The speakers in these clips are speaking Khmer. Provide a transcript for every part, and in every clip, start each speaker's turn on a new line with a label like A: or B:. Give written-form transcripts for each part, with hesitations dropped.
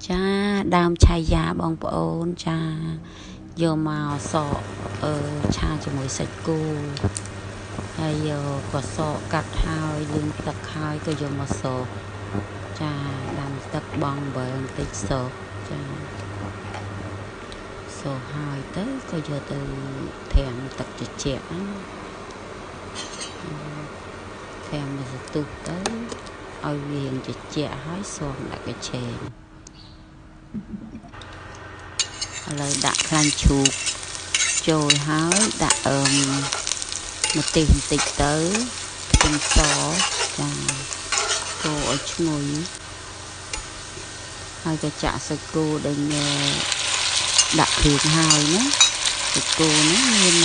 A: ចាដើមឆាយាបងប្អូនចាយកមកសកឆាជាមួយសាច់គោហើយយកក៏សកកាត់ហើយលាងទឹកហើយក៏យកមកសកចាដាំទឹកបងបើបន្តិចសកចាសកហើយទៅក៏យកទៅត្រាំទឹកត្រជាក់ត្រាំមួយសន្ទុះទៅឲ្យវាត្រជាក់ហើយស៊ាំដាក់កញ្ឆេងឥឡូវដាក់ខ្លាញ់ឈូកចូលហើយដាក់ម្ទេសបន្តិចទៅខ្ទឹមសចាកូរឲ្យឈ្ងុយហើយក៏ចាក់សាច់គោដែលដាក់គ្រឿងហើយណាសាច់គោហ្នឹងមាន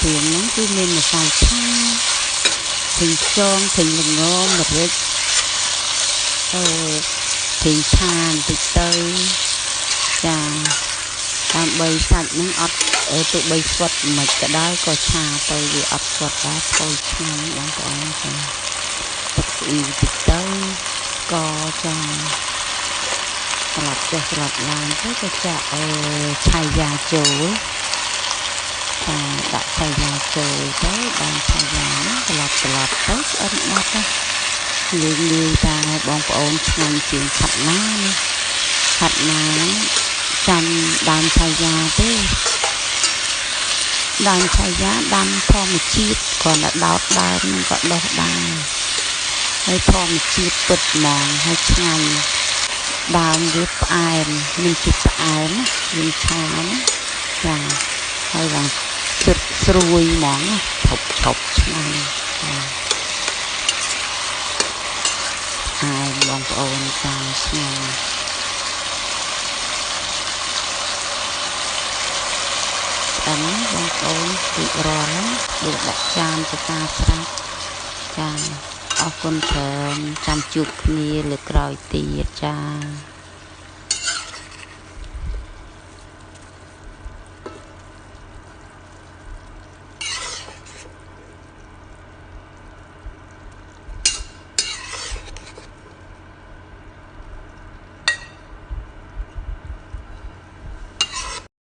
A: គ្រឿងហ្នឹងគឺមានម្សៅឆាធិញចងធិញល្ងម្រេចធិញឆាបន្តិចទៅចាដើម្បីសាច់នឹងអត់ទៅបីស្វិតមិនក៏ដោយក៏ឆាទៅវាអត់ស្វិតដែរថយឆ្ងាញ់បងប្អូនចាទឹកស្អ៊ីបន្តិចទៅក៏ចាស្លាប់ចុះស្លាប់ឡើងទៅក៏ចាក់ឆាយាចូលចាដាក់ឆាយាចូលទៅបានឆាយាហ្នឹងស្លាប់ទៅឆ្អិនបាត់ទៅលាយតែបងប្អូនឆ្ងាញ់ជាងខាត់ណានេះខាត់ណាចាំដើមឆាយាទេដើមឆាយាដាំធម្មជាតិគ្រាន់តែដោតដើមនឹងក៏ដុះដែរហើយធម្មជាតិពិតហ្មងហើយឆ្ងាញ់ដើមវាផ្អែមមានជាតិផ្អែមណាយើងឆាណាចាហើយឡើងស្រួយហ្មងឈប់ឆ្ងាញ់ហើយបងប្អូនចាឆ្ងាញ់បងប្អូនទីរាល់ដូចដាក់ចានទៅការស្រាប់ចាអរគុណច្រើនចាំជួបគ្នាលើក្រោយទៀតចា